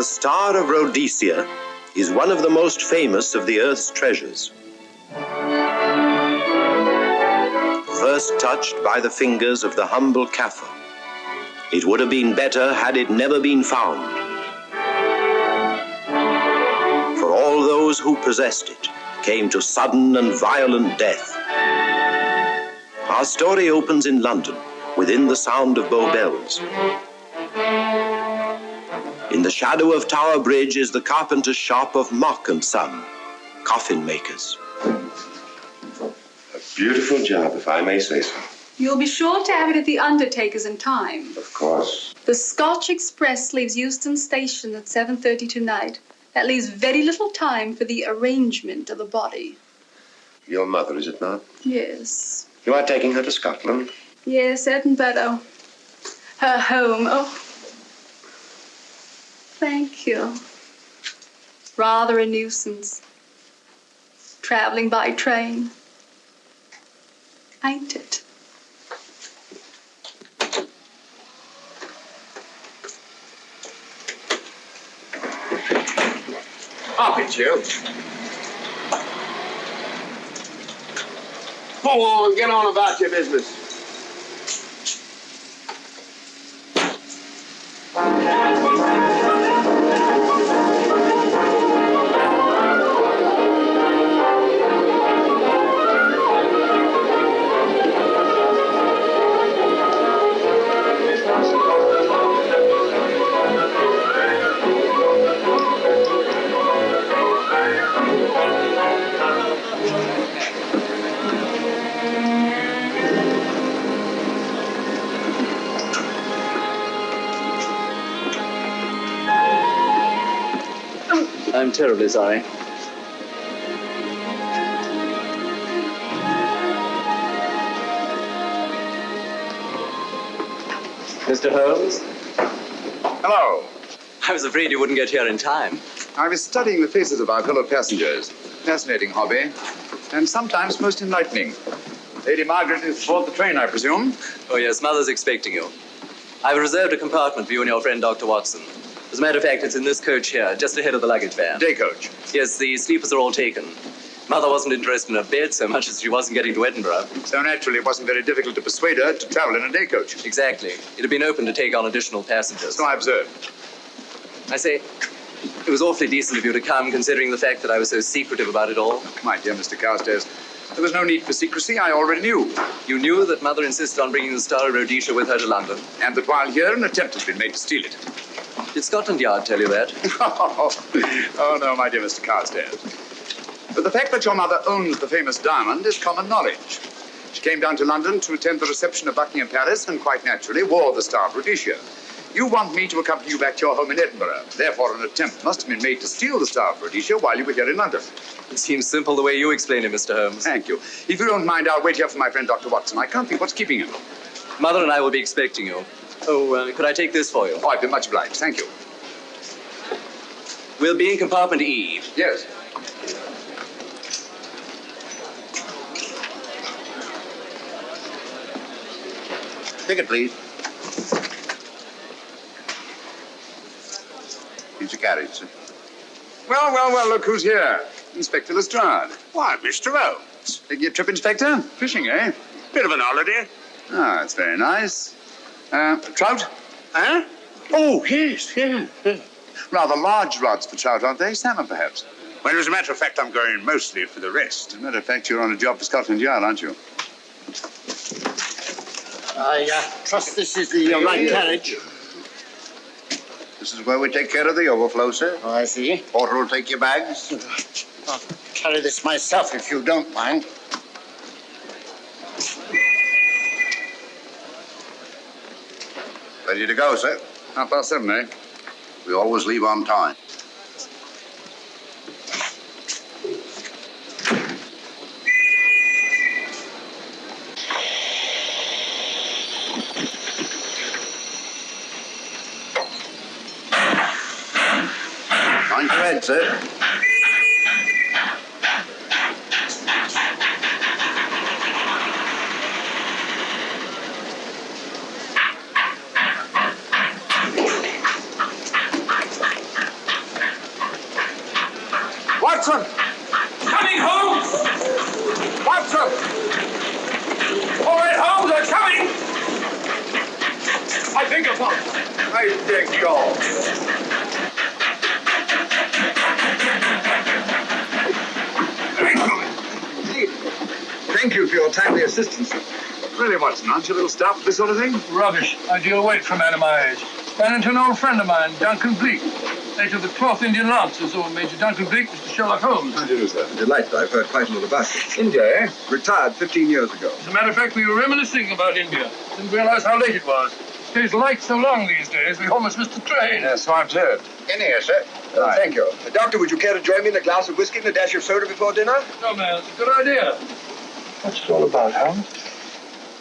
The Star of Rhodesia is one of the most famous of the Earth's treasures. First touched by the fingers of the humble Kaffir, it would have been better had it never been found. For all those who possessed it came to sudden and violent death. Our story opens in London, within the sound of Bow Bells. In the shadow of Tower Bridge is the carpenter's shop of Mock and Son, coffin makers. A beautiful job, if I may say so. You'll be sure to have it at the undertaker's in time. Of course. The Scotch Express leaves Euston Station at 7:30 tonight. That leaves very little time for the arrangement of the body. Your mother, is it not? Yes. You are taking her to Scotland? Yes, Edinburgh. Her home. Oh. Thank you. Rather a nuisance. Traveling by train. Ain't it? Up it, you. Go on, get on about your business. I'm terribly sorry. Mr. Holmes? Hello. I was afraid you wouldn't get here in time. I was studying the faces of our fellow passengers. Fascinating hobby, and sometimes most enlightening. Lady Margaret is aboard the train, I presume? Oh, yes, Mother's expecting you. I've reserved a compartment for you and your friend, Dr. Watson. As a matter of fact, it's in this coach here, just ahead of the luggage van. Day coach. Yes, the sleepers are all taken. Mother wasn't interested in her bed so much as she wasn't getting to Edinburgh. So naturally, it wasn't very difficult to persuade her to travel in a day coach. Exactly. It had been open to take on additional passengers. So I observed. I say, it was awfully decent of you to come, considering the fact that I was so secretive about it all. My dear Mr. Carstairs, there was no need for secrecy. I already knew. You knew that Mother insisted on bringing the Star of Rhodesia with her to London. And that while here, an attempt has been made to steal it. Did Scotland Yard tell you that? Oh, no, my dear Mr. Carstairs. But the fact that your mother owns the famous diamond is common knowledge. She came down to London to attend the reception of Buckingham Palace and quite naturally wore the Star of Rhodesia. You want me to accompany you back to your home in Edinburgh. Therefore, an attempt must have been made to steal the Star of Rhodesia while you were here in London. It seems simple the way you explain it, Mr. Holmes. Thank you. If you don't mind, I'll wait here for my friend Dr. Watson. I can't think what's keeping him. Mother and I will be expecting you. Oh, could I take this for you? Oh, I'd be much obliged. Thank you. We'll be in compartment E. Yes. Ticket, please. Here's your carriage, sir. Well, look who's here. Inspector Lestrade. Why, Mr. Holmes. Taking a trip, Inspector? Fishing, eh? Bit of an holiday. Ah, that's very nice. Trout? Huh? Oh, yes. Rather large rods for trout, aren't they? Salmon, perhaps? Well, as a matter of fact, I'm going mostly for the rest. As a matter of fact, you're on a job for Scotland Yard, aren't you? I trust this is the right carriage. This is where we take care of the overflow, sir. Oh, I see. Porter will take your bags. I'll carry this myself if you don't mind. Ready to go, sir. 7:30, eh? We always leave on time. Mind your head, sir. Watson! Coming, Holmes! Watson! All right, Holmes, I'm coming! I beg your pardon. I beg yours. Thank you for your timely assistance. Really, Watson, aren't you a little staff for this sort of thing? Rubbish. Ideal weight for a man of my age. Ran into an old friend of mine, Duncan Bleak. Late of the 12th Indian Lancers, or Major Duncan Bleak, Mr. Sherlock Holmes. How do you do, sir? Delighted. I've heard quite a lot about it. India, eh? Retired 15 years ago. As a matter of fact, we were reminiscing about India. Didn't realize how late it was. Stays light so long these days, we almost missed the train. Yes, so I've heard. In here, sir. Right. Thank you. Doctor, would you care to join me in a glass of whiskey and a dash of soda before dinner? No, man, it's a good idea. What's it all about, Holmes?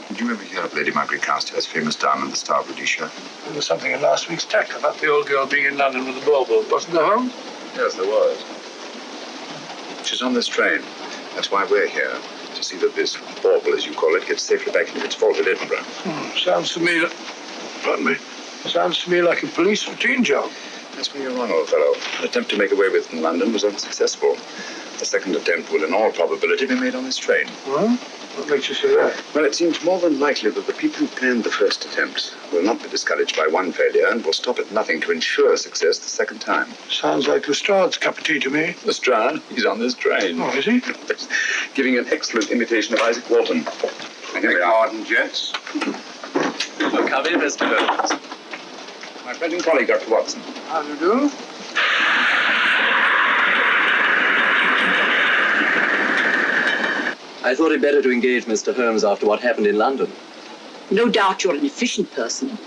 Did you ever hear of Lady Margaret Carstairs' famous diamond, the Star of Rhodesia? There was something in last week's text about the old girl being in London with a bauble, wasn't there, Holmes? Yes, there was. She's on this train. That's why we're here. To see that this bauble, as you call it, gets safely back into its vault at Edinburgh. Sounds to me like... Pardon me. Sounds to me like a police routine job. That's where you're wrong, old fellow. An attempt to make away with in London was unsuccessful. The second attempt will, in all probability, be made on this train. Well, what makes you say that? Well, it seems more than likely that the people who planned the first attempt will not be discouraged by one failure and will stop at nothing to ensure success the second time. Sounds like Lestrade's cup of tea to me. Lestrade? He's on this train. Oh, is he? Giving an excellent imitation of Isaac Walton. And here we are. Pardon, gents. Oh, come in, Mr. Holmes. My friend and colleague, Dr. Watson. How do you do? I thought it better to engage Mr. Holmes after what happened in London. No doubt you're an efficient person,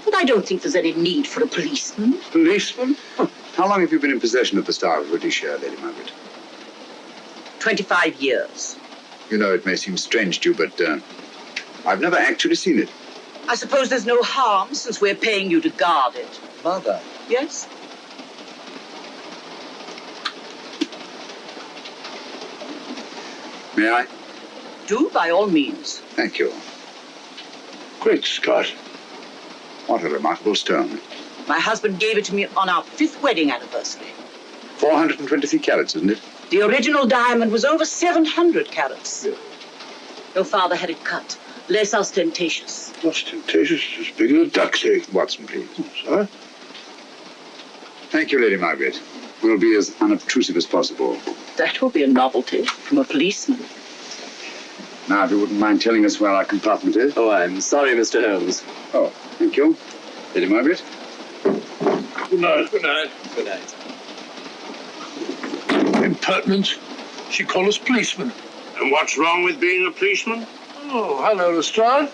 but I don't think there's any need for a policeman. Policeman? How long have you been in possession of the Star of Rhodesia, Lady Margaret? 25 years. You know, it may seem strange to you, but I've never actually seen it. I suppose there's no harm since we're paying you to guard it. Mother. Yes? May I? Do, by all means. Thank you. Great Scott. What a remarkable stone. My husband gave it to me on our 5th wedding anniversary. 423 carats, isn't it? The original diamond was over 700 carats. Yeah. Your father had it cut, less ostentatious. Ostentatious, as big as a duck's egg. Watson, please. Sir? Thank you, Lady Margaret. We'll be as unobtrusive as possible. That will be a novelty from a policeman. Now, if you wouldn't mind telling us where our compartment is. Oh, I'm sorry, Mr. Holmes. Oh, thank you. Lady Margaret? Good night. Good night. Good night. Impertinence. She called us policemen. And what's wrong with being a policeman? Oh, hello, Lestrade.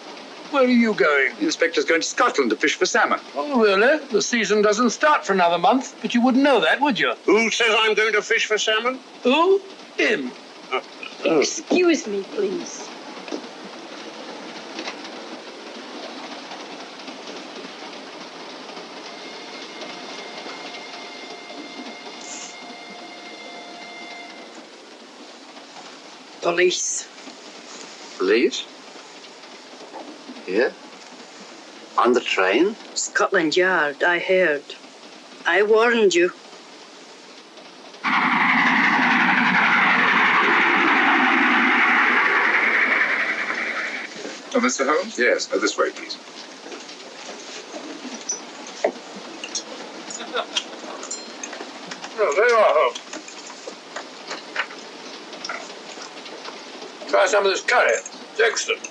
Where are you going? The inspector's going to Scotland to fish for salmon. Oh, really? The season doesn't start for another month, but you wouldn't know that, would you? Who says I'm going to fish for salmon? Who? Him. Excuse me, please. Police. Police? Here? On the train? Scotland Yard, I heard. I warned you. Oh, Mr. Holmes? Yes, this way, please. Oh, there you are, Holmes. Try some of this curry. It's excellent.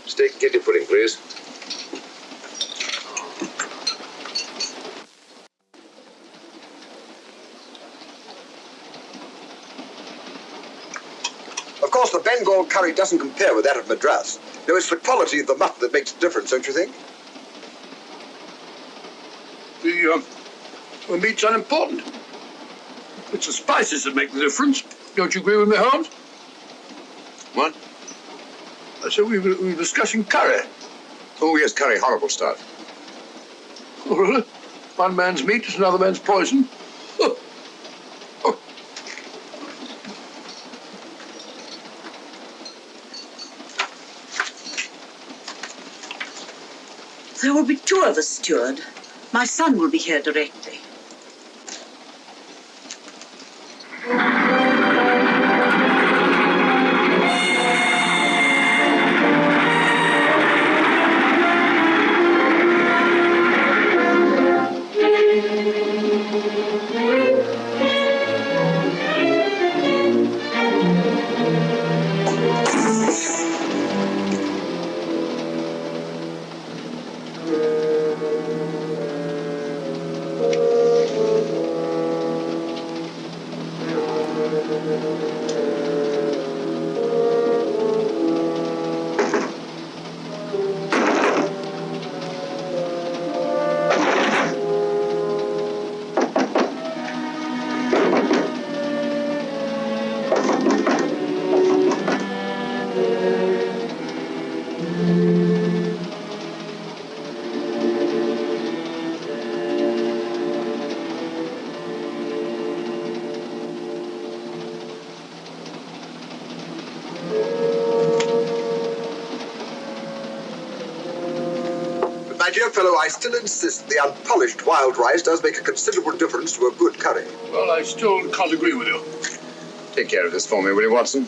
Steak kidney pudding, please. Of course, the Bengal curry doesn't compare with that of Madras. No, it's the quality of the mutton that makes the difference, don't you think? The meat's unimportant. It's the spices that make the difference. Don't you agree with me, Holmes? What? I said we were discussing curry. Oh, yes, curry, horrible stuff. Oh, really? One man's meat is another man's poison. Oh. Oh. There will be 2 of us, steward. My son will be here directly. My dear fellow, I still insist the unpolished wild rice does make a considerable difference to a good curry. Well, I still can't agree with you. Take care of this for me, will you, Watson?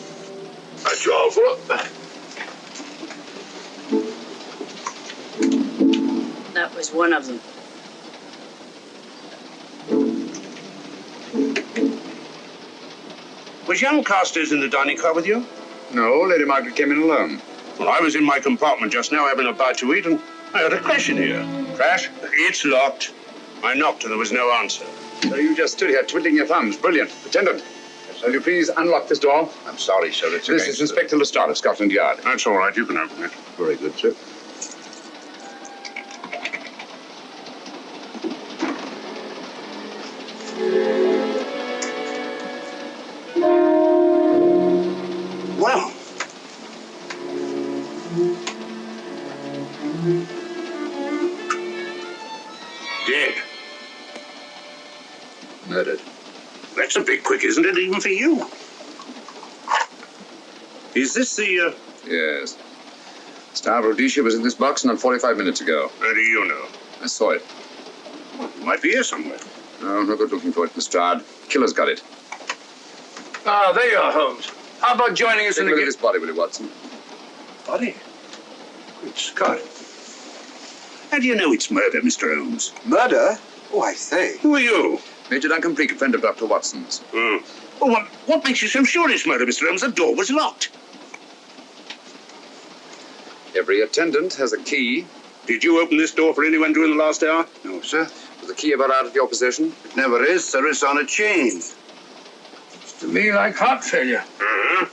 At your offer. That was one of them. Was young Carstairs in the dining car with you? No, Lady Margaret came in alone. Well, I was in my compartment just now having a bite to eat, and I heard a crash in here. Crash? It's locked. I knocked and there was no answer. So you just stood here twiddling your thumbs. Brilliant. Attendant, will you please unlock this door? I'm sorry, sir. It's This is Inspector Lestrade of Scotland Yard. That's all right. You can open it. Very good, sir. Well. Dead. Murdered. That's a bit quick, isn't it, even for you? Is this the, Yes. Star of Rhodesia was in this box not 45 minutes ago. How do you know? I saw it. Well, it might be here somewhere. No, no good looking for it, Lestrade. Killer's got it. Ah, there you are, Holmes. How about joining us Take in a the look at this body, will you, Watson? Body? Good Scott. How do you know it's murder, Mr. Holmes? Murder? Oh, I say. Who are you? Major Duncan Bleak, a friend of Dr. Watson's. Well, what makes you so sure it's murder, Mr. Holmes? The door was locked. Every attendant has a key. Did you open this door for anyone during the last hour? No, sir. Was the key ever out of your possession? It never is, sir. It's on a chain. To me, like heart failure. Uh-huh.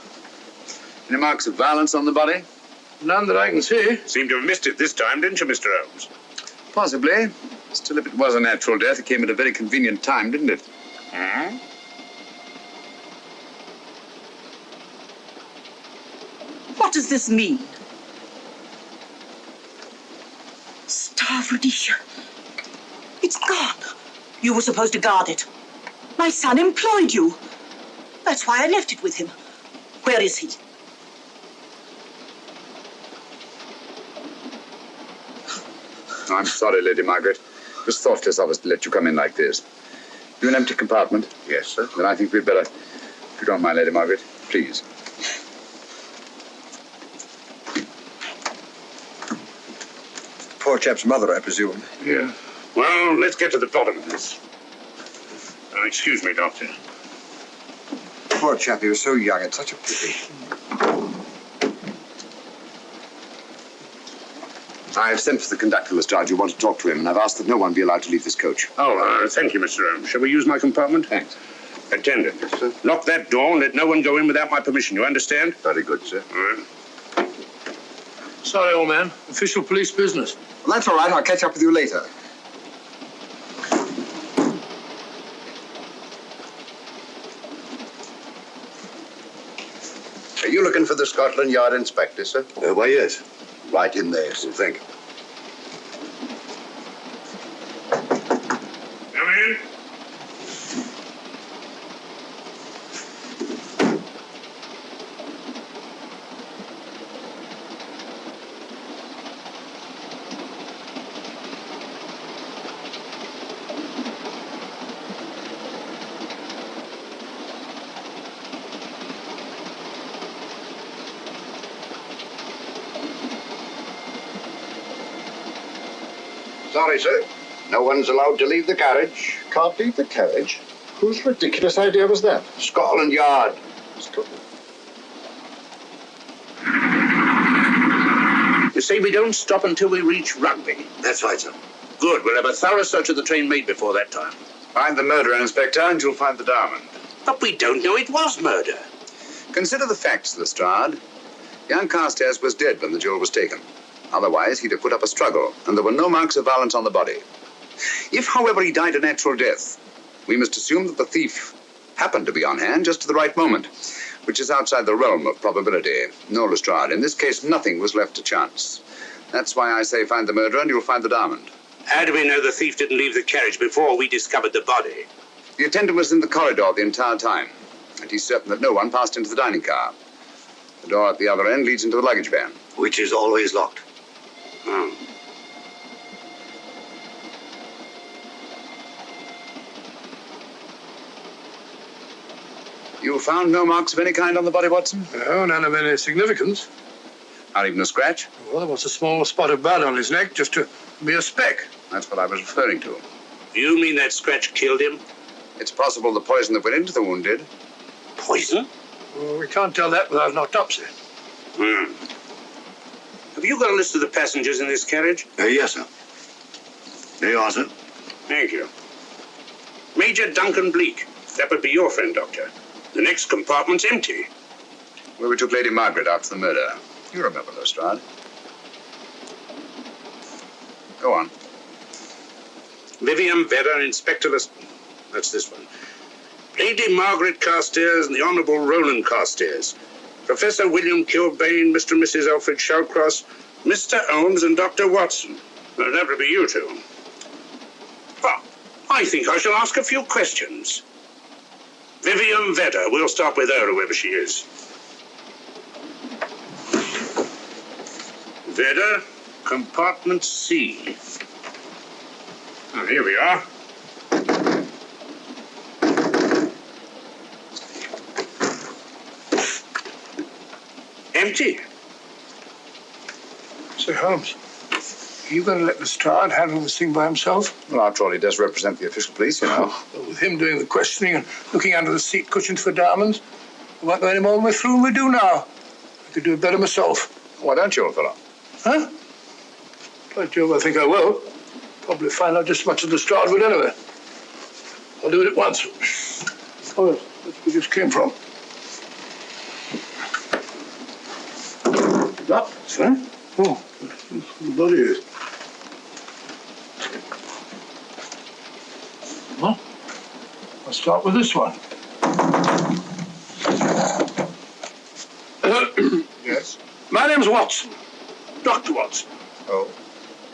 Any marks of violence on the body? None that I can see. Seem to have missed it this time, didn't you, Mr. Holmes? Possibly. Still, if it was a natural death, it came at a very convenient time, didn't it? Hmm? What does this mean? Star of Rhodesia. It's gone. You were supposed to guard it. My son employed you. That's why I left it with him. Where is he? I'm sorry, Lady Margaret. It was thoughtless of us to let you come in like this. You an empty compartment? Yes, sir. Then I think we'd better, if you don't mind, Lady Margaret, please. Poor chap's mother, I presume. Yeah. Well, let's get to the bottom of this. Excuse me, Doctor. Poor chap, he was so young. It's such a pity. I've sent for the conductor, Lestrade. You want to talk to him, and I've asked that no one be allowed to leave this coach. Oh, thank you, Mr. Holmes. Shall we use my compartment? Thanks. Attendant. Yes, sir. Lock that door and let no one go in without my permission. You understand? Very good, sir. All right. Sorry, old man. Official police business. Well, that's all right. I'll catch up with you later. Are you looking for the Scotland Yard inspector, sir? Why, yes. Right in there, sir. Thank you. Come in. Sorry, sir. No one's allowed to leave the carriage. Can't leave the carriage? Whose ridiculous idea was that? Scotland Yard. You say we don't stop until we reach Rugby? That's right, sir. Good. We'll have a thorough search of the train made before that time. Find the murderer, Inspector, and you'll find the diamond. But we don't know it was murder. Consider the facts, Lestrade. Young Carstairs was dead when the jewel was taken. Otherwise, he'd have put up a struggle, and there were no marks of violence on the body. If, however, he died a natural death, we must assume that the thief happened to be on hand just at the right moment, which is outside the realm of probability. No, Lestrade, in this case, nothing was left to chance. That's why I say find the murderer and you'll find the diamond. How do we know the thief didn't leave the carriage before we discovered the body? The attendant was in the corridor the entire time, and he's certain that no one passed into the dining car. The door at the other end leads into the luggage van. Which is always locked. Oh. You found no marks of any kind on the body, Watson? No, none of any significance. Not even a scratch? Well, there was a small spot of blood on his neck, just a mere speck. That's what I was referring to. You mean that scratch killed him? It's possible the poison that went into the wound did. Poison? Well, we can't tell that without an autopsy. Have you got a list of the passengers in this carriage? Yes, sir. There you are, sir. Thank you. Major Duncan Bleak. That would be your friend, Doctor. The next compartment's empty. Where we took Lady Margaret out for the murder. You remember, Lestrade. Go on. Vivian Vedder, Inspector That's this one. Lady Margaret Carstairs and the Honourable Roland Carstairs. Professor William Kilbane, Mr. and Mrs. Alfred Shallcross, Mr. Holmes and Dr. Watson. Well, that would be you two. Well, I think I shall ask a few questions. Vivian Vedder, we'll start with her, whoever she is. Vedder, compartment C. Oh, here we are. Empty. Sir Holmes, are you going to let Lestrade handle this thing by himself? Well, after all, he does represent the official police, you know. Well, with him doing the questioning and looking under the seat cushions for diamonds, we won't go any more than we're through and we do now. I could do it better myself. Why don't you, old fellow? Huh? By Jove, I think I will. Probably find out just as much as Lestrade would anyway. I'll do it at once. Oh, yes, that's where this came from. That, sir? Oh, the body is. Well, I'll start with this one. Yes? My name's Watson. Dr. Watson. Oh.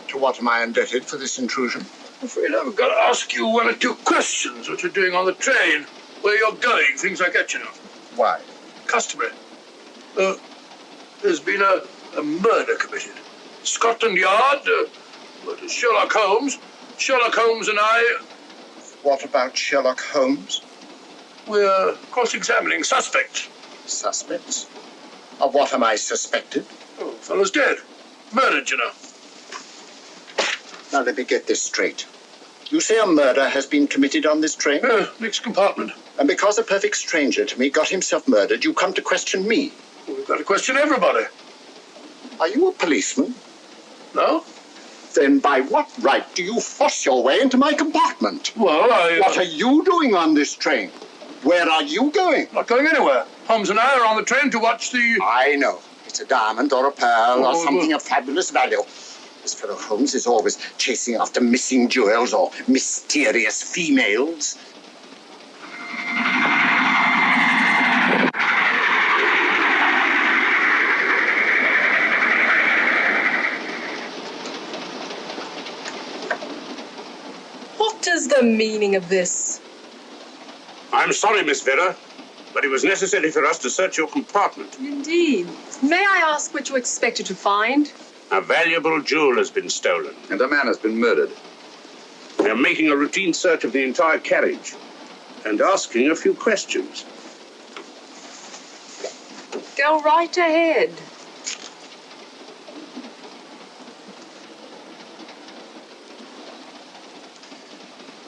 To what am I indebted for this intrusion? I'm afraid I've got to ask you one or two questions. What you're doing on the train, where you're going, things like that, you know. Why? Customary. There's been a murder committed. Scotland Yard, murder Sherlock Holmes. Sherlock Holmes and I... What about Sherlock Holmes? We're cross-examining suspects. Suspects? Of what am I suspected? Oh, the fellow's dead. Murdered, you know. Now, let me get this straight. You say a murder has been committed on this train? Next compartment. And because a perfect stranger to me got himself murdered, you come to question me? Well, we've got to question everybody. Are you a policeman? No? Then by what right do you force your way into my compartment? Well, What are you doing on this train? Where are you going? Not going anywhere. Holmes and I are on the train to watch the... I know. It's a diamond or a pearl or something of fabulous value. This fellow Holmes is always chasing after missing jewels or mysterious females. What is the meaning of this? I'm sorry, Miss Vedder, but it was necessary for us to search your compartment. Indeed. May I ask what you expected to find? A valuable jewel has been stolen. And a man has been murdered. We are making a routine search of the entire carriage and asking a few questions. Go right ahead.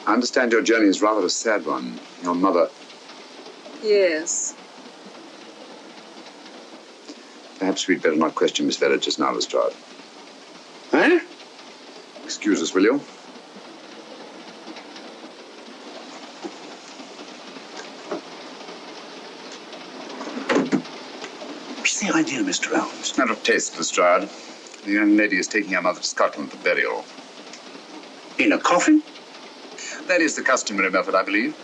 I understand your journey is rather a sad one. Your mother... Yes. Perhaps we'd better not question Miss Vedder just now, Lestrade. Eh? Excuse us, will you? What's the idea, Mr. Holmes? Matter of taste, Lestrade. The young lady is taking her mother to Scotland for burial. In a coffin? That is the customary method, I believe.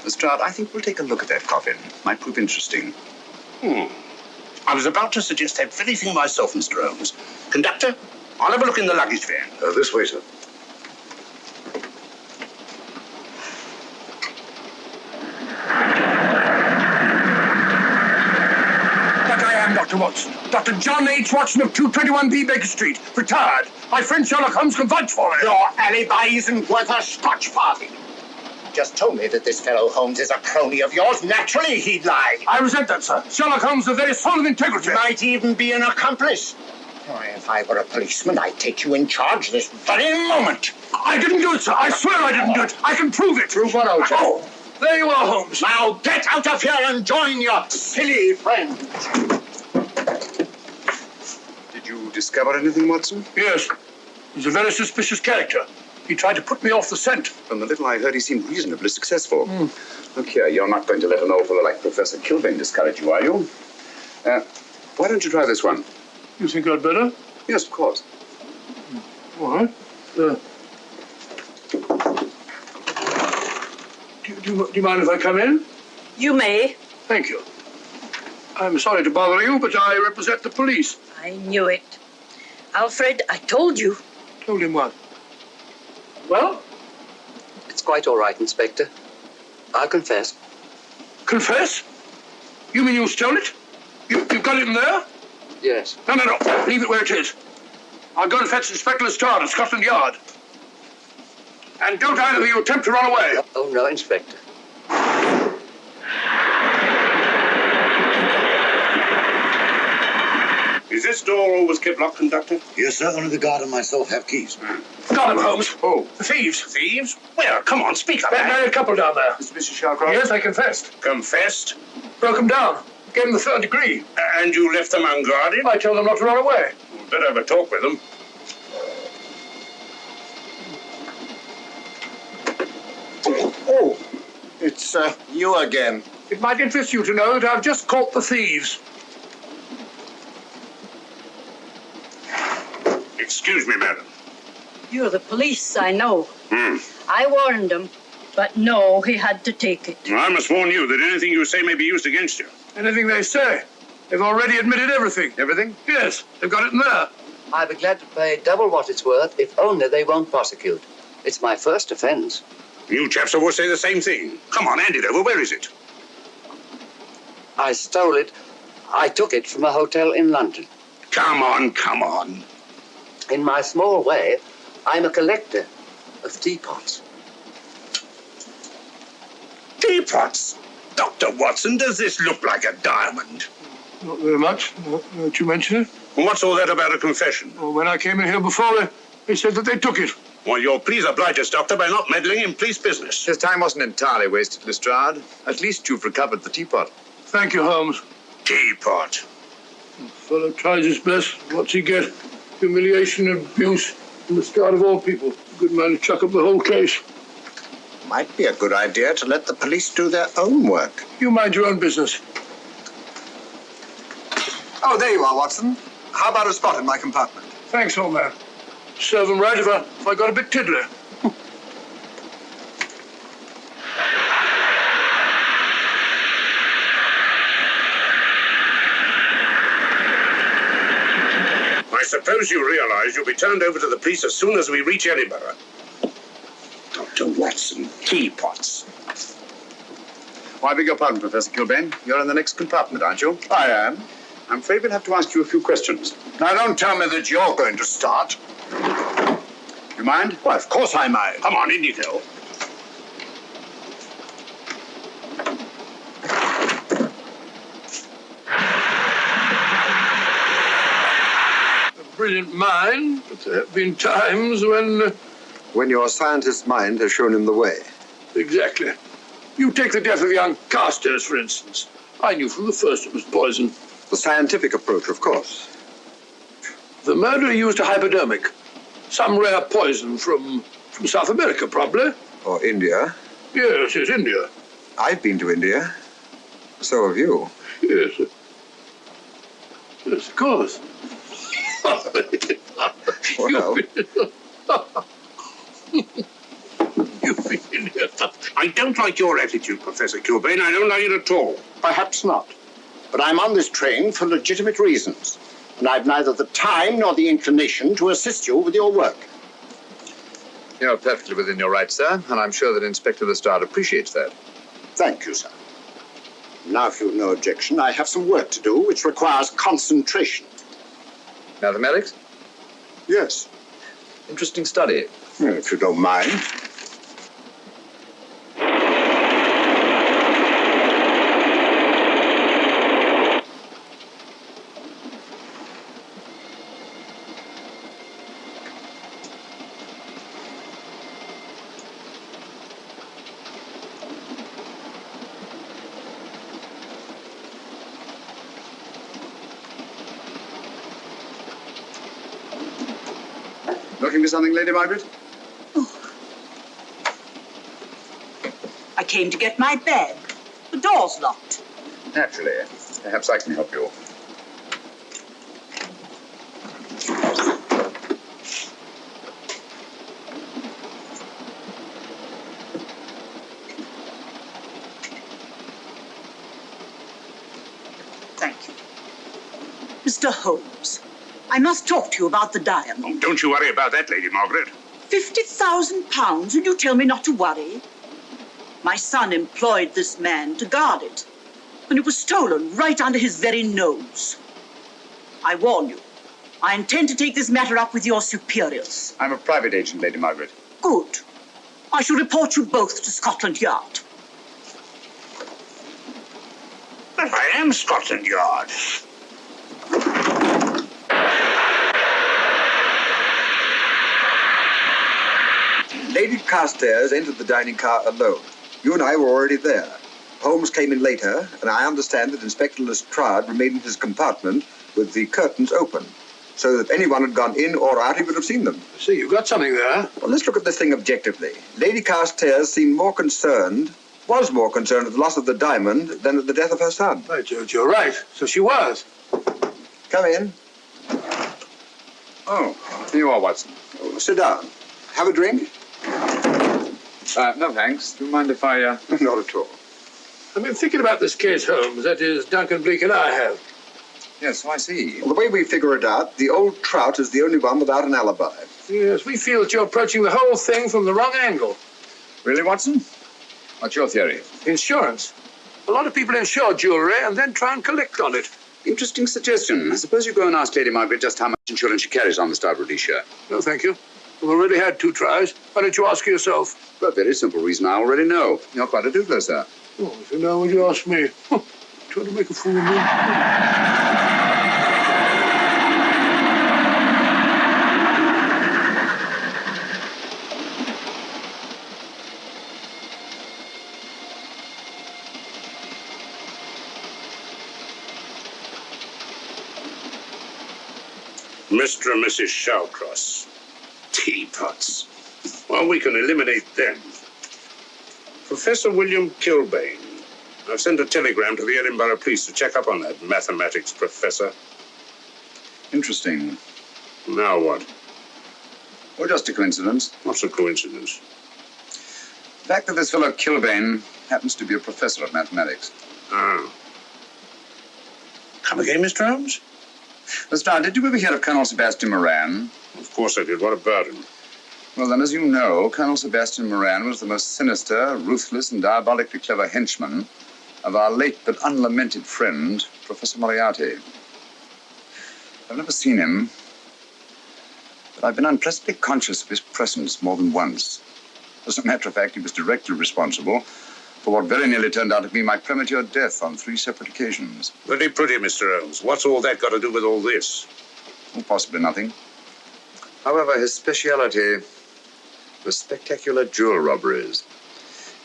Lestrade, I think we'll take a look at that coffin. Might prove interesting. I was about to suggest that very thing myself, Mr. Holmes. Conductor, I'll have a look in the luggage van. This way, sir. That I am, Dr. Watson. Dr. John H. Watson of 221B Baker Street. Retired. My friend Sherlock Holmes can vouch for me. Your alibi isn't worth a Scotch farthing. just told me that this fellow Holmes is a crony of yours. Naturally, he'd lie. I resent that, sir. Sherlock Holmes is a very soul of integrity. Might even be an accomplice. Why, if I were a policeman, I'd take you in charge this very moment. I didn't do it, sir. I swear I didn't do it. I can prove it. Prove what, old chap? Oh, there you are, Holmes. Now get out of here and join your silly friend. Did you discover anything, Watson? Yes. He's a very suspicious character. He tried to put me off the scent. From the little I heard, he seemed reasonably successful. Look here, you're not going to let an old fellow like Professor Kilbane discourage you, are you? Why don't you try this one? You think I'd better? Yes, of course. All right. Do you mind if I come in? You may. Thank you. I'm sorry to bother you, but I represent the police. I knew it. Alfred, I told you. Told him what? Well? It's quite all right, Inspector. I'll confess. Confess? You mean you stole it? You've got it in there? Yes. No. Leave it where it is. I'll go and fetch Inspector Lestrade at Scotland Yard. And don't either of you attempt to run away. Oh, no, Inspector. Is this door always kept locked, Conductor? Yes, sir. Only the guard and myself have keys. Got him, Holmes. Oh. The thieves. Thieves? Well, come on, speak up. That married couple down there. Mr. Sherlock? Yes, I confessed. Confessed? Broke them down. Gave them the 3rd degree. And you left them unguarded? I told them not to run away. We'd better have a talk with them. Oh, it's you again. It might interest you to know that I've just caught the thieves. Excuse me, madam. You're the police, I know. I warned him, but no, he had to take it. I must warn you that anything you say may be used against you. Anything they say. They've already admitted everything. Everything? Yes, they've got it in there. I'd be glad to pay double what it's worth if only they won't prosecute. It's my first offense. You chaps always say the same thing. Come on, hand it over. Where is it? I stole it. I took it from a hotel in London. Come on. In my small way, I'm a collector of teapots. Teapots? Dr. Watson, does this look like a diamond? Not very much, now that you mention it. And what's all that about a confession? Well, when I came in here before, they said that they took it. Well, you'll please oblige us, Doctor, by not meddling in police business. His time wasn't entirely wasted, Lestrade. At least you've recovered the teapot. Thank you, Holmes. Teapot. The fellow tries his best. What's he get? Humiliation and abuse from the start of all people. A good man to chuck up the whole case. Might be a good idea to let the police do their own work. You mind your own business. Oh, there you are, Watson. How about a spot in my compartment? Thanks, old man. Serve them right if I got a bit tiddly. I suppose you realize you'll be turned over to the police as soon as we reach Edinburgh. Dr. Watson, teapots. Oh, I beg your pardon, Professor Kilbane. You're in the next compartment, aren't you? I am. I'm afraid we'll have to ask you a few questions. Now, don't tell me that you're going to start. You mind? Well, of course I mind. Come on, in you go. A brilliant mind, but there have been times when... When your scientist's mind has shown him the way. Exactly. You take the death of young Carstairs, for instance. I knew from the first it was poison. The scientific approach, of course. The murderer used a hypodermic. Some rare poison from South America, probably. Or India. Yes, it's India. I've been to India. So have you. Yes. Yes, of course. Well, You've been in here. I don't like your attitude, Professor Kilbane. I don't like it at all. Perhaps not. But I'm on this train for legitimate reasons. And I've neither the time nor the inclination to assist you with your work. You're perfectly within your rights, sir, and I'm sure that Inspector Lestrade appreciates that. Thank you, sir. Now, if you've no objection, I have some work to do which requires concentration. Mathematics? Yes. Interesting study. Well, if you don't mind. Looking for something, Lady Margaret? I came to get my bag. The door's locked. Naturally. Perhaps I can help you. Thank you. Mr. Holmes, I must talk to you about the diamond. Oh, don't you worry about that, Lady Margaret. £50,000 and you tell me not to worry? My son employed this man to guard it, and it was stolen right under his very nose. I warn you, I intend to take this matter up with your superiors. I'm a private agent, Lady Margaret. Good. I shall report you both to Scotland Yard. But I am Scotland Yard. Lady Carstairs entered the dining car alone. You and I were already there. Holmes came in later, and I understand that Inspector Lestrade remained in his compartment with the curtains open, so that if anyone had gone in or out, he would have seen them. See, you've got something there. Well, let's look at this thing objectively. Lady Carstairs seemed more concerned at the loss of the diamond than at the death of her son. Right, George, you're right. So she was. Come in. Oh, here you are, Watson. Oh, sit down. Have a drink? No, thanks. Do you mind if I... Not at all. I've been thinking about this case, Holmes. That is, Duncan Bleak and I have. Yes, so I see. Well, the way we figure it out, the old trout is the only one without an alibi. Yes, we feel that you're approaching the whole thing from the wrong angle. Really, Watson? What's your theory? Insurance. A lot of people insure jewelry and then try and collect on it. Interesting suggestion. I suppose you go and ask Lady Margaret just how much insurance she carries on the Star of Rhodesia. No, thank you. We've already had 2 tries. Why don't you ask her yourself? For a very simple reason I already know. You're quite a doodler, sir. Oh, if you know, would you ask me? Trying to make a fool of me. Mr. and Mrs. Shallcross. Teapots. Well, we can eliminate them. Professor William Kilbane. I've sent a telegram to the Edinburgh police to check up on that mathematics professor. Interesting. Now what? Or just a coincidence. What's a coincidence? The fact that this fellow Kilbane happens to be a professor of mathematics. Ah. Come again, Mr. Holmes? Lestrade, did you ever hear of Colonel Sebastian Moran? Of course I did. What about him? Well, then, as you know, Colonel Sebastian Moran was the most sinister, ruthless, and diabolically clever henchman of our late but unlamented friend, Professor Moriarty. I've never seen him, but I've been unpleasantly conscious of his presence more than once. As a matter of fact, he was directly responsible for what very nearly turned out to be my premature death on 3 separate occasions. Very pretty, Mr. Holmes. What's all that got to do with all this? Well, possibly nothing. However, his speciality was spectacular jewel robberies.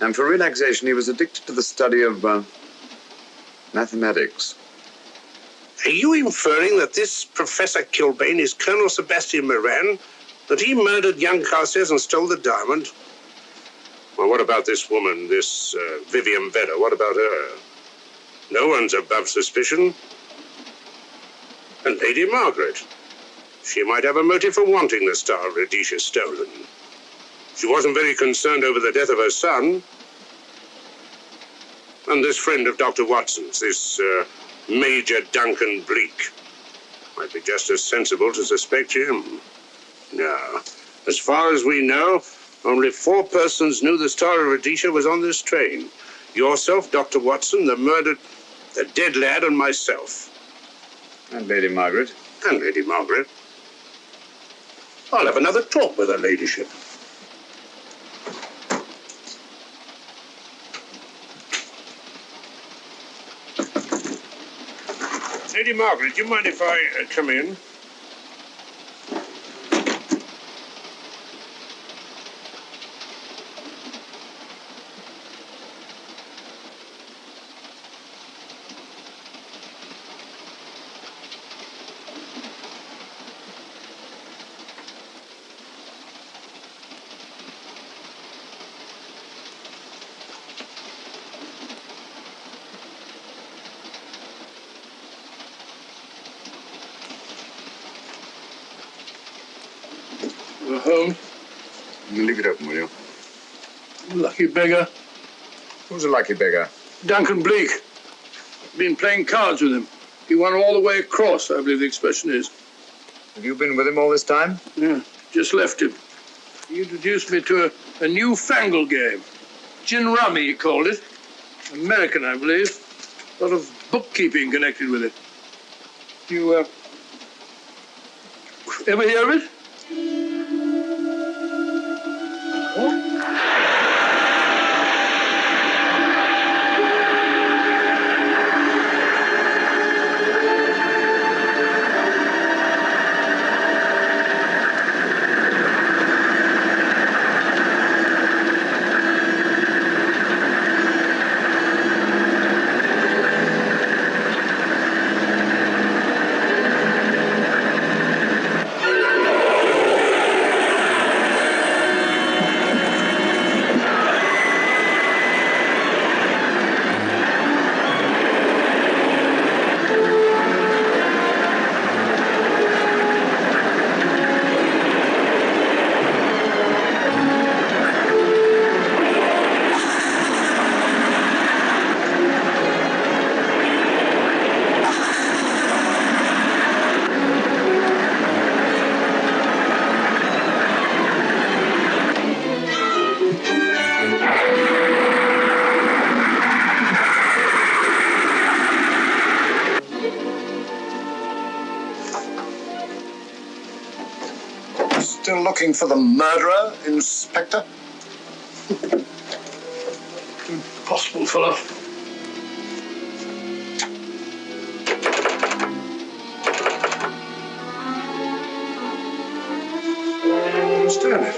And for relaxation, he was addicted to the study of mathematics. Are you inferring that this Professor Kilbane is Colonel Sebastian Moran? That he murdered young Carstairs and stole the diamond? Well, what about this woman, this Vivian Vedder? What about her? No one's above suspicion. And Lady Margaret. She might have a motive for wanting the Star of Rhodesia stolen. She wasn't very concerned over the death of her son. And this friend of Dr. Watson's, this Major Duncan Bleak, might be just as sensible to suspect him. No. As far as we know, only 4 persons knew the Star of Rhodesia was on this train. Yourself, Dr. Watson, the dead lad, and myself. And Lady Margaret. And Lady Margaret. I'll have another talk with her ladyship. Lady Margaret, do you mind if I come in? Holmes. You leave it open, will you? Lucky beggar. Who's a lucky beggar? Duncan Bleak. Been playing cards with him. He won all the way across, I believe the expression is. Have you been with him all this time? Yeah, just left him. He introduced me to a newfangled game. Gin rummy, he called it. American, I believe. A lot of bookkeeping connected with it. You, ever hear of it? Still looking for the murderer, Inspector? Impossible, fellow. Understand it.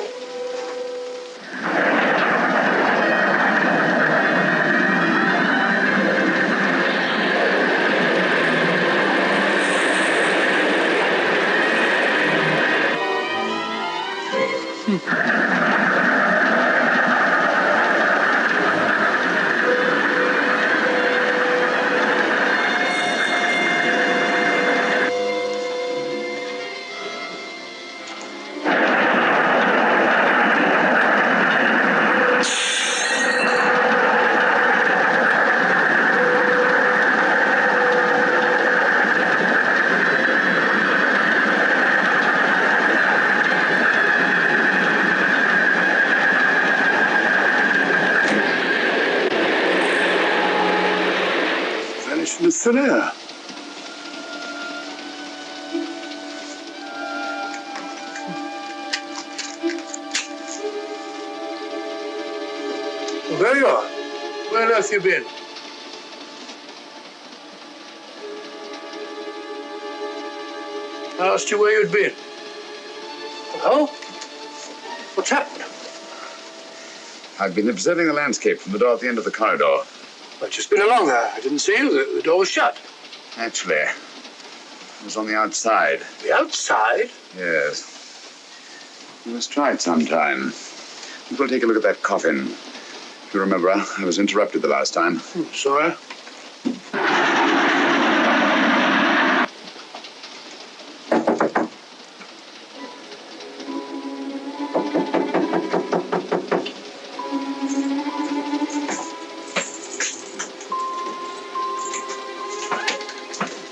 Vanished into thin air. Well, there you are. Where on earth have you been? I asked you where you'd been. Oh? What's happened? I've been observing the landscape from the door at the end of the corridor. I've just been along there. I didn't see you. The door was shut. Actually, it was on the outside. The outside? Yes. You must try it sometime. We'll take a look at that coffin. If you remember, I was interrupted the last time. Sorry.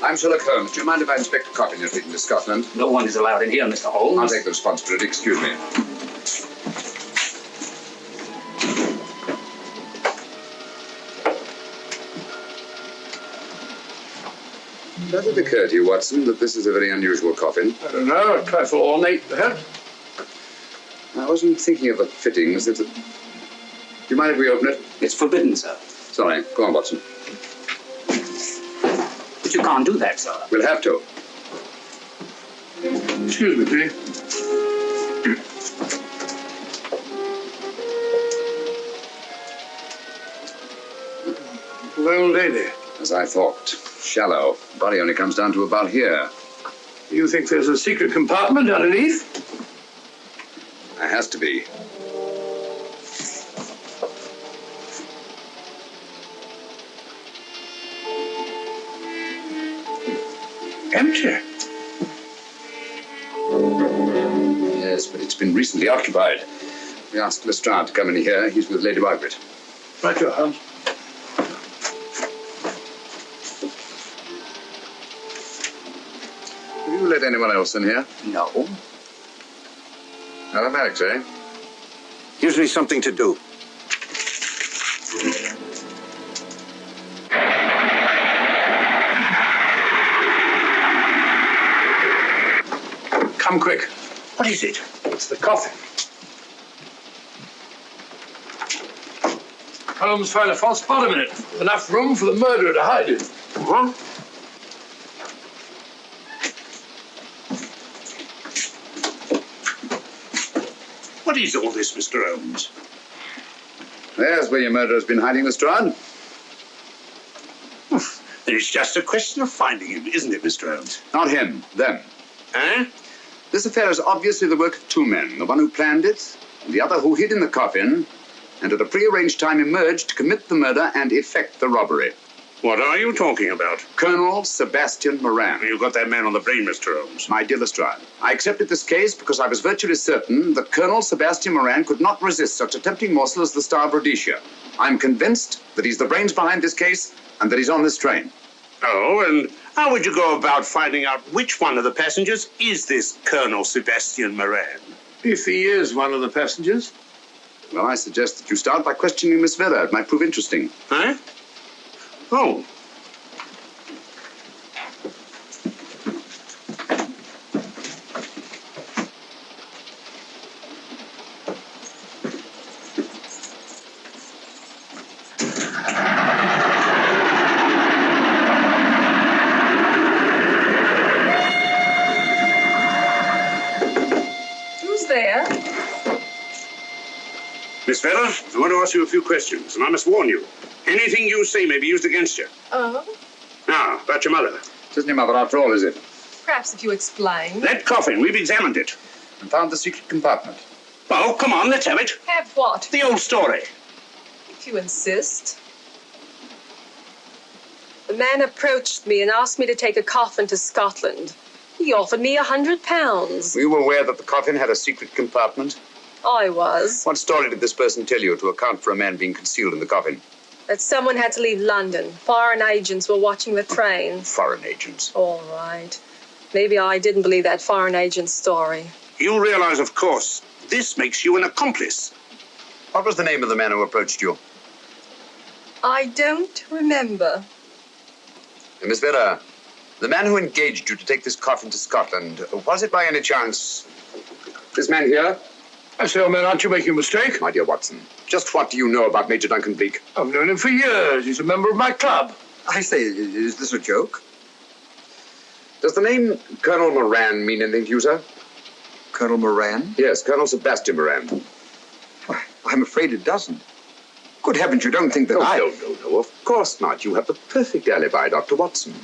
I'm Sherlock Holmes. Do you mind if I inspect the coffin you're taking to Scotland? No one is allowed in here, Mr. Holmes. I'll take the responsibility. Excuse me. Does it occur to you, Watson, that this is a very unusual coffin? I don't know. A trifle ornate, perhaps. I wasn't thinking of the fittings. Do you mind if we open it? It's forbidden, sir. Sorry. Go on, Watson. But you can't do that, sir. We'll have to. Excuse me, please. Well, lady. As I thought. Shallow. Body only comes down to about here. You think there's a secret compartment underneath? There has to be. Empty. Yes, but it's been recently occupied. We asked Lestrade to come in here. He's with Lady Margaret. Right, your Holmes. Have you let anyone else in here? No. Mathematics, eh? Gives me something to do. Come quick. What is it? It's the coffin. Holmes found a false bottom in it. Enough room for the murderer to hide in. Huh? What is all this, Mr. Holmes? There's where your murderer's been hiding, Lestrade. It's just a question of finding him, isn't it, Mr. Holmes? Not him, them. Eh? This affair is obviously the work of two men, the one who planned it, and the other who hid in the coffin, and at a prearranged time emerged to commit the murder and effect the robbery. What are you talking about? Colonel Sebastian Moran. You got that man on the brain, Mr. Holmes. My dear Lestrade, I accepted this case because I was virtually certain that Colonel Sebastian Moran could not resist such a tempting morsel as the Star of Rhodesia. I'm convinced that he's the brains behind this case and that he's on this train. Oh, and how would you go about finding out which one of the passengers is this Colonel Sebastian Moran? If he is one of the passengers. Well, I suggest that you start by questioning Miss Vera. It might prove interesting. Huh? Oh. Who's there? Miss Vera, I want to ask you a few questions, and I must warn you. Anything you say may be used against you. Oh? Now, about your mother. It isn't your mother after all, is it? Perhaps if you explain. That coffin, we've examined it. And found the secret compartment. Oh, come on, let's have it. Have what? The old story. If you insist. The man approached me and asked me to take a coffin to Scotland. He offered me £100. Were you aware that the coffin had a secret compartment? I was. What story did this person tell you to account for a man being concealed in the coffin? That someone had to leave London. Foreign agents were watching the train. Foreign agents. All right. Maybe I didn't believe that foreign agent story. You realize, of course, this makes you an accomplice. What was the name of the man who approached you? I don't remember. Miss Vera, the man who engaged you to take this coffin to Scotland, was it by any chance this man here? I say, old man, aren't you making a mistake? My dear Watson, just what do you know about Major Duncan Bleak? I've known him for years. He's a member of my club. I say, is this a joke? Does the name Colonel Moran mean anything to you, sir? Colonel Moran? Yes, Colonel Sebastian Moran. Why, I'm afraid it doesn't. Good heavens, you don't think that No, of course not. You have the perfect alibi, Dr. Watson.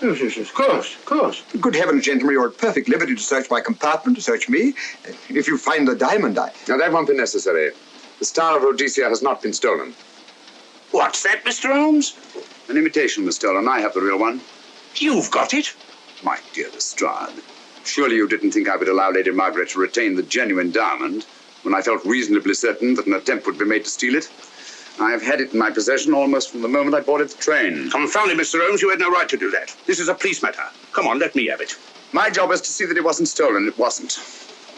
Yes, of course. Good heavens, gentlemen, you're at perfect liberty to search my compartment, to search me. If you find the diamond, Now, that won't be necessary. The Star of Rhodesia has not been stolen. What's that, Mr. Holmes? An imitation was stolen. I have the real one. You've got it? My dear Lestrade, surely you didn't think I would allow Lady Margaret to retain the genuine diamond when I felt reasonably certain that an attempt would be made to steal it? I have had it in my possession almost from the moment I boarded the train. Confound it, Mr. Holmes, you had no right to do that. This is a police matter. Come on, let me have it. My job was to see that it wasn't stolen. It wasn't.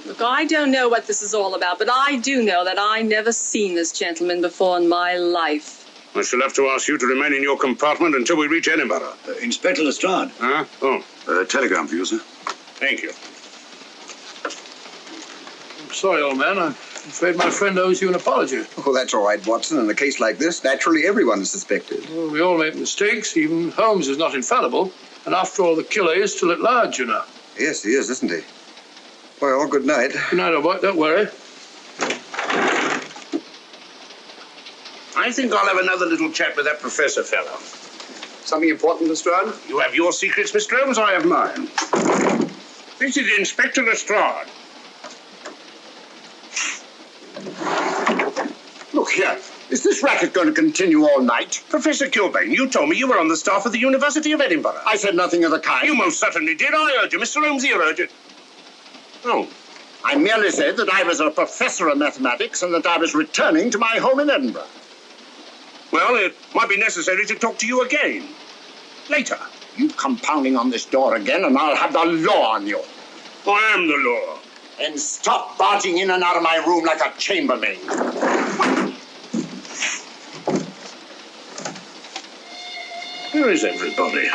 Look, I don't know what this is all about, but I do know that I never seen this gentleman before in my life. I shall have to ask you to remain in your compartment until we reach Edinburgh. Inspector Lestrade. Huh? Oh, Telegram for you, sir. thank you. I'm sorry, old man. I'm afraid my friend owes you an apology. Oh, that's all right, Watson. In a case like this, naturally everyone is suspected. Well, we all make mistakes. Even Holmes is not infallible. And after all, the killer is still at large, you know. Yes, he is, isn't he? Well, good night. Good night, old boy. Don't worry. I think I'll have another little chat with that professor fellow. Something important, Lestrade? You have your secrets, Mr. Holmes, I have mine. This is Inspector Lestrade. Look here. Is this racket going to continue all night? Professor Kilbane, you told me you were on the staff of the University of Edinburgh. I said nothing of the kind. You most certainly did. I heard you. Mr. Holmes here heard you. Oh, I merely said that I was a professor of mathematics and that I was returning to my home in Edinburgh. Well, it might be necessary to talk to you again. Later. You come pounding on this door again and I'll have the law on you. I am the law. And stop barging in and out of my room like a chambermaid. Where is everybody?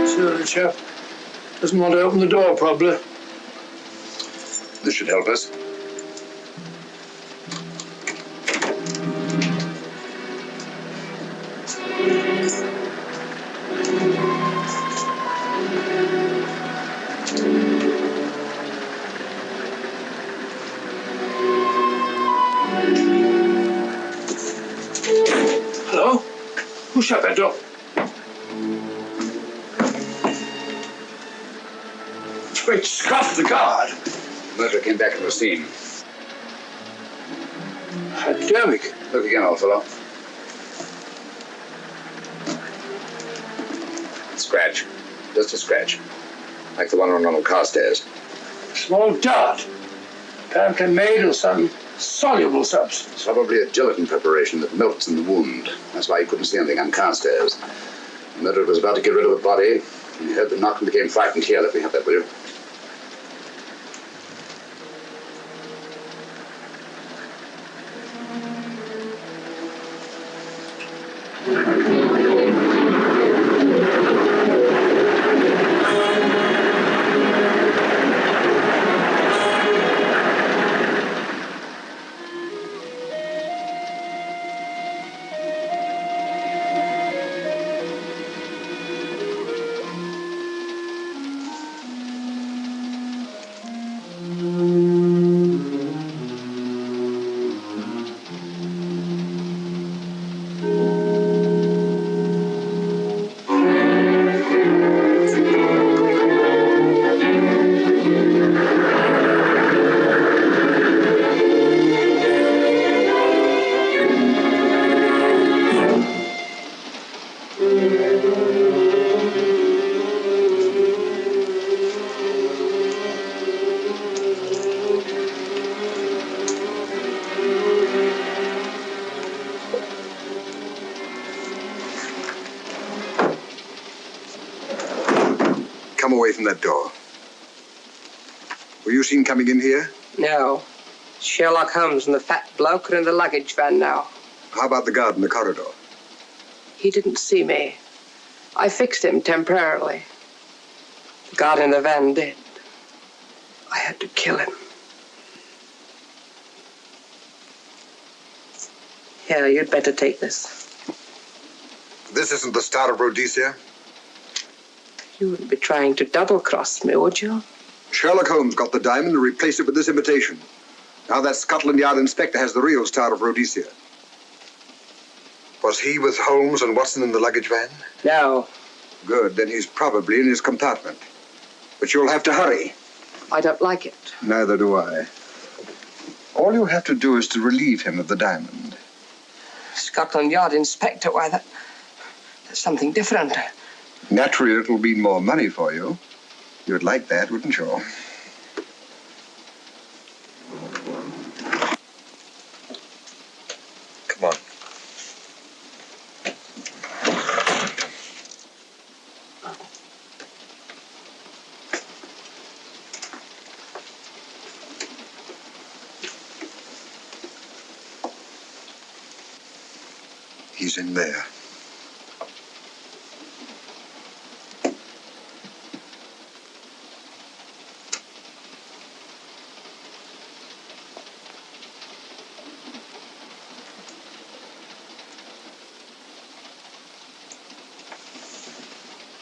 Sure, the chap doesn't want to open the door, probably. This should help us. Hello? Who shut that door? Great Scott, the guard! Murder came back to the scene. Academic. Look again, old fellow. Scratch. Just a scratch. Like the one on Ronald Carstairs. Small dot. Apparently made of some soluble substance. Probably a gelatin preparation that melts in the wound. That's why he couldn't see anything on Carstairs. The murderer was about to get rid of the body. He heard the knock and became frightened. Here, let me have that, will you? Come away from that door. Were you seen coming in here? No. Sherlock Holmes and the fat bloke are in the luggage van now. How about the guard in the corridor? He didn't see me. I fixed him temporarily. The guard in the van did. I had to kill him. Here, you'd better take this. This isn't the Star of Rhodesia? You wouldn't be trying to double-cross me, would you? Sherlock Holmes got the diamond and replaced it with this imitation. Now that Scotland Yard inspector has the real Star of Rhodesia. Was he with Holmes and Watson in the luggage van? No. Good, then he's probably in his compartment. But you'll have to hurry. I don't like it. Neither do I. All you have to do is to relieve him of the diamond. Scotland Yard inspector, why, that's something different. Naturally, it'll mean more money for you. You'd like that, wouldn't you? Come on. He's in there.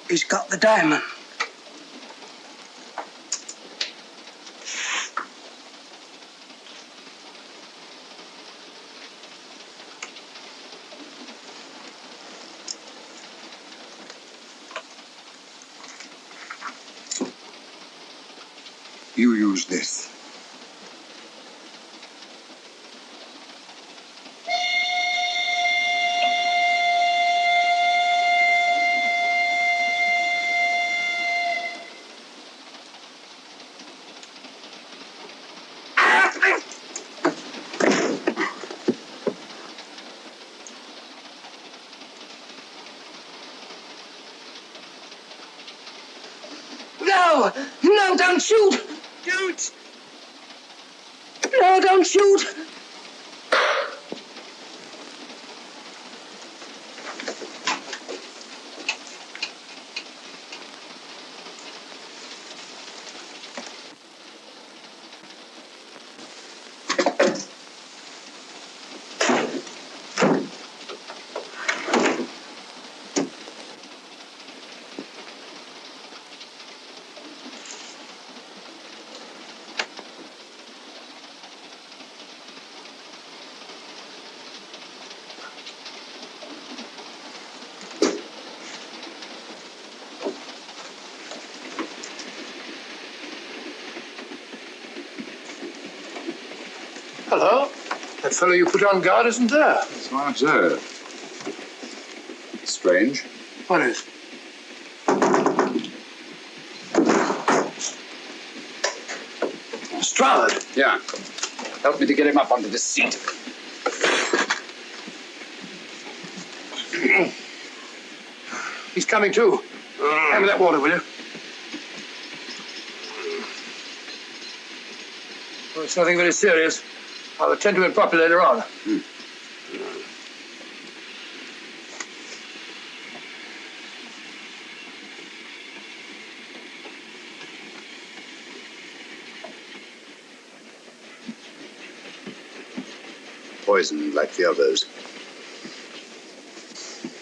He's got the diamond. You use this. No! No, don't shoot! Don't! No, don't shoot! Hello. That fellow you put on guard isn't there. So I observe. Strange. What is? Strahd. Yeah. Help me to get him up onto this seat. He's coming too. Hand me that water, will you? Well, it's nothing very serious. I'll attend to it properly later on. Poisoned like the others.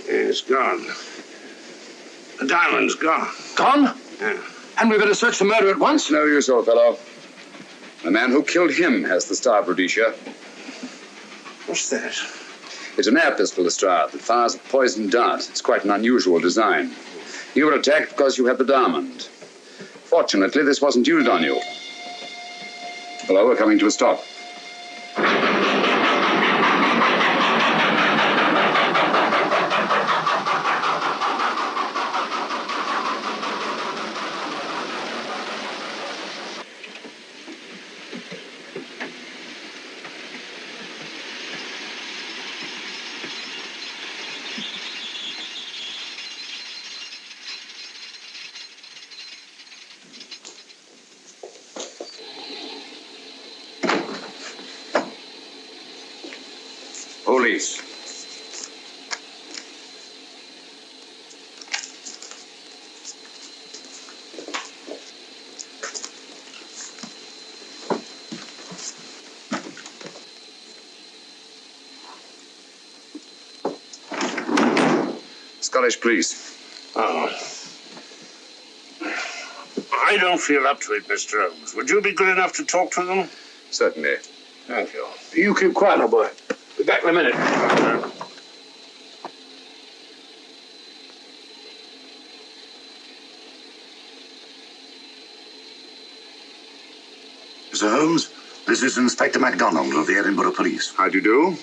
It's gone. The diamond's gone. Gone? Yeah. And we better search the murder at once? No use, old fellow. The man who killed him has the Star of Rhodesia. What's that? It's an air pistol, Lestrade, that fires a poisoned dart. It's quite an unusual design. You were attacked because you had the diamond. Fortunately, this wasn't used on you. Hello, we're coming to a stop. Police. Scottish police. Oh. I don't feel up to it, Mr. Holmes. Would you be good enough to talk to them? Certainly. Thank you. You keep quiet, old boy. Be back in a minute. Mr. Holmes, this is Inspector MacDonald of the Edinburgh Police. How do you do?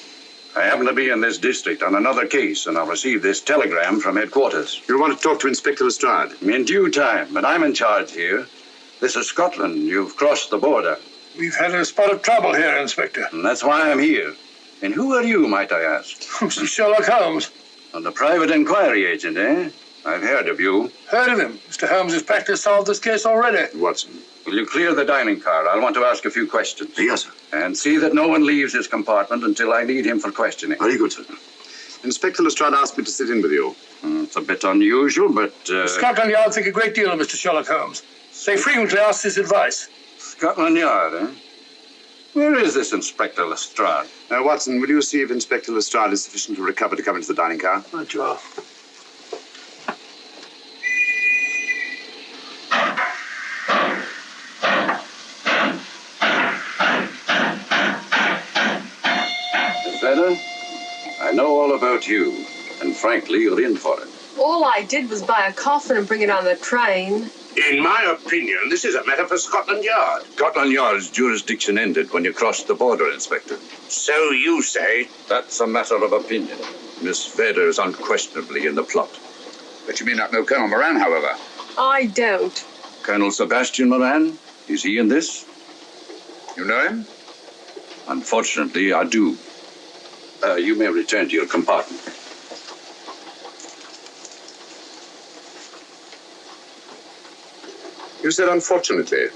I happen to be in this district on another case, and I've received this telegram from headquarters. You want to talk to Inspector Lestrade? In due time, but I'm in charge here. This is Scotland. You've crossed the border. We've had a spot of trouble here, Inspector. And that's why I'm here. And who are you, might I ask? Mr. Sherlock Holmes. And the private inquiry agent, eh? I've heard of you. Heard of him. Mr. Holmes has practically solved this case already. Watson. Will you clear the dining car? I'll want to ask a few questions. Yes, sir. And see that no one leaves his compartment until I need him for questioning. Very good, sir. Inspector Lestrade asked me to sit in with you. It's a bit unusual, but... Scotland Yard think a great deal of Mr. Sherlock Holmes. They frequently ask his advice. Scotland Yard, eh? Where is this Inspector Lestrade? Watson, will you see if Inspector Lestrade is sufficiently recovered to come into the dining car? Right, Joe. Better? I know all about you, and frankly, you're in for it. All I did was buy a coffin and bring it on the train. In my opinion, this is a matter for Scotland Yard. Scotland Yard's jurisdiction ended when you crossed the border, Inspector. So you say? That's a matter of opinion. Miss Vader is unquestionably in the plot. But you may not know Colonel Moran, however. I don't. Colonel Sebastian Moran, is he in this? You know him? Unfortunately, I do. You may return to your compartment. You said unfortunately.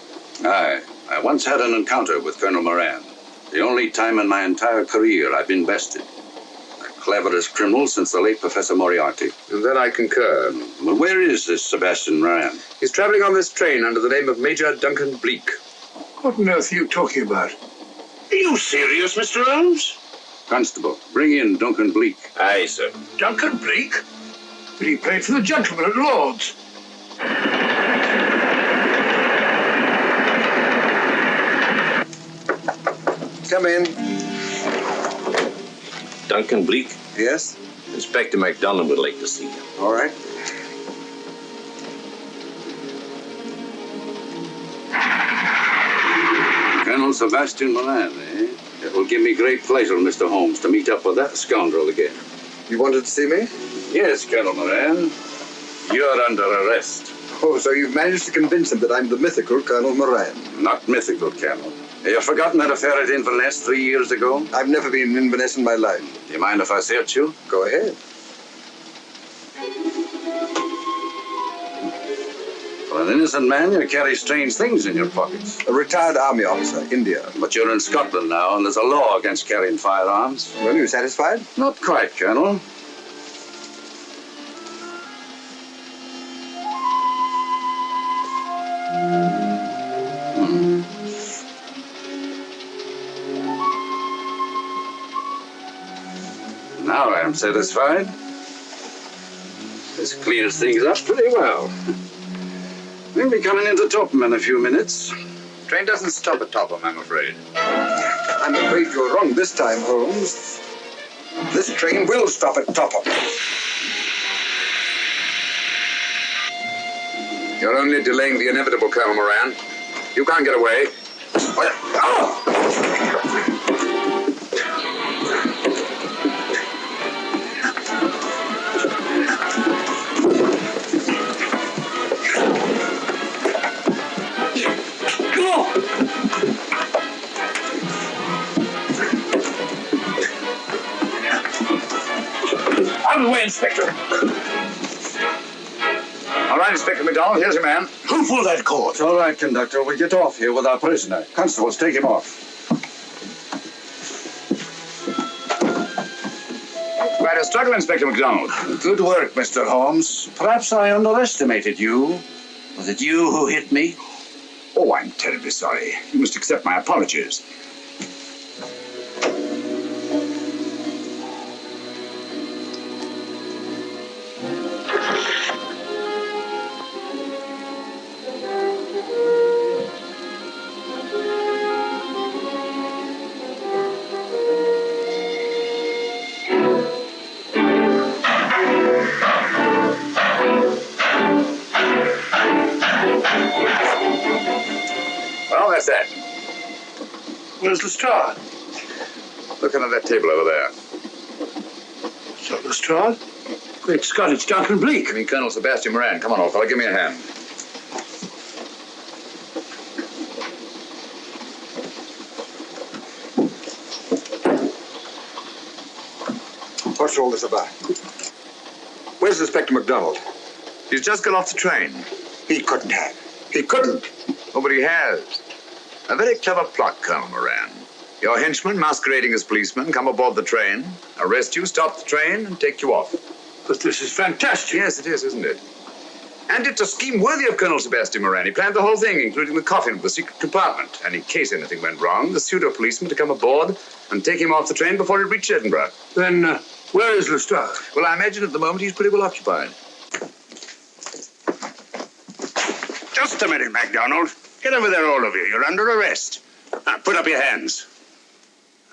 Aye. I once had an encounter with Colonel Moran. The only time in my entire career I've been bested. The cleverest criminal since the late Professor Moriarty. And that I concur. Well, where is this Sebastian Moran? He's traveling on this train under the name of Major Duncan Bleak. What on earth are you talking about? Are you serious, Mr. Holmes? Constable, bring in Duncan Bleak. Aye, sir. Duncan Bleak? But he played for the gentleman at Lord's. Come in. Duncan Bleak, Yes? Inspector MacDonald would like to see you. All right. Colonel Sebastian Moran, eh? It will give me great pleasure, Mr. Holmes, to meet up with that scoundrel again. You wanted to see me? Yes, Colonel Moran. You're under arrest. Oh, so you've managed to convince him that I'm the mythical Colonel Moran. Not mythical, Colonel. Have you forgotten that affair at Inverness 3 years ago? I've never been in Inverness in my life. Do you mind if I search you? Go ahead. For an innocent man, you carry strange things in your pockets. A retired army officer, India. But you're in Scotland now, and there's a law against carrying firearms. Well, you satisfied? Not quite, Colonel. Now I am satisfied. This clears things up pretty well. We'll be coming into Topham in a few minutes. Train doesn't stop at Topham, I'm afraid. I'm afraid you're wrong this time, Holmes. This train will stop at Topham. You're only delaying the inevitable, Colonel Moran. You can't get away. Out of the way, Inspector. All right, Inspector MacDonald, here's your man. Who pulled that cord? It's all right, conductor. We'll get off here with our prisoner. Constables, take him off. Quite a struggle, Inspector MacDonald. Good work, Mr. Holmes. Perhaps I underestimated you. Was it you who hit me? Oh, I'm terribly sorry. You must accept my apologies. Well, that's that. Where's Lestrade? Look under that table over there. It's not Lestrade. Great Scott, it's Duncan Bleak. I mean, Colonel Sebastian Moran. Come on, old fella, give me a hand. What's all this about? Where's Inspector MacDonald? He's just got off the train. He couldn't have. He couldn't. Oh, but he has. A very clever plot, Colonel Moran. Your henchmen, masquerading as policemen, come aboard the train, arrest you, stop the train, and take you off. But this is fantastic. Yes, it is, isn't it? And it's a scheme worthy of Colonel Sebastian Moran. He planned the whole thing, including the coffin of the secret compartment. And in case anything went wrong, the pseudo-policeman to come aboard and take him off the train before it reached Edinburgh. Then, where is Lestrade? Well, I imagine at the moment he's pretty well occupied. Just a minute, MacDonald. Get over there, all of you. You're under arrest. Now, put up your hands.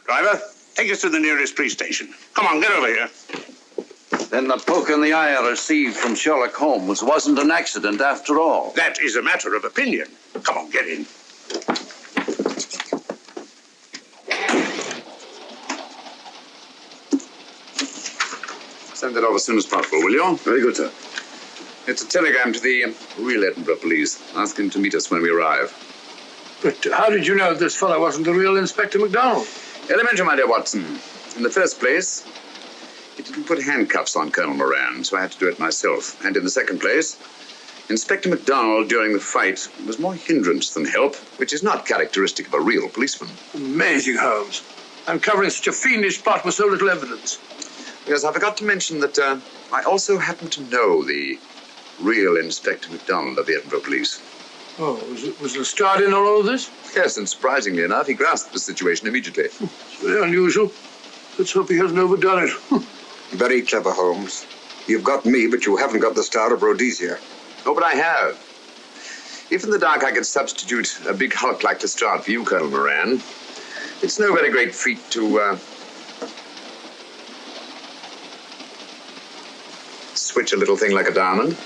Driver, take us to the nearest police station. Come on, get over here. Then the poke in the eye I received from Sherlock Holmes wasn't an accident after all. That is a matter of opinion. Come on, get in. Send that off as soon as possible, will you? Very good, sir. It's a telegram to the real Edinburgh police. Ask him to meet us when we arrive. But how did you know this fellow wasn't the real Inspector MacDonald? Elementary, my dear Watson. In the first place, he didn't put handcuffs on Colonel Moran, so I had to do it myself. And in the second place, Inspector MacDonald during the fight was more hindrance than help, which is not characteristic of a real policeman. Amazing, Holmes. Uncovering such a fiendish plot with so little evidence. Yes, I forgot to mention that I also happen to know the real Inspector MacDonald of the Edinburgh Police. Oh, was Lestrade in on all of this? Yes, and surprisingly enough, he grasped the situation immediately. It's very unusual. Let's hope he hasn't overdone it. Very clever, Holmes. You've got me, but you haven't got the Star of Rhodesia. Oh, but I have. If in the dark I could substitute a big hulk like Lestrade for you, Colonel Moran, it's no very great feat to switch a little thing like a diamond.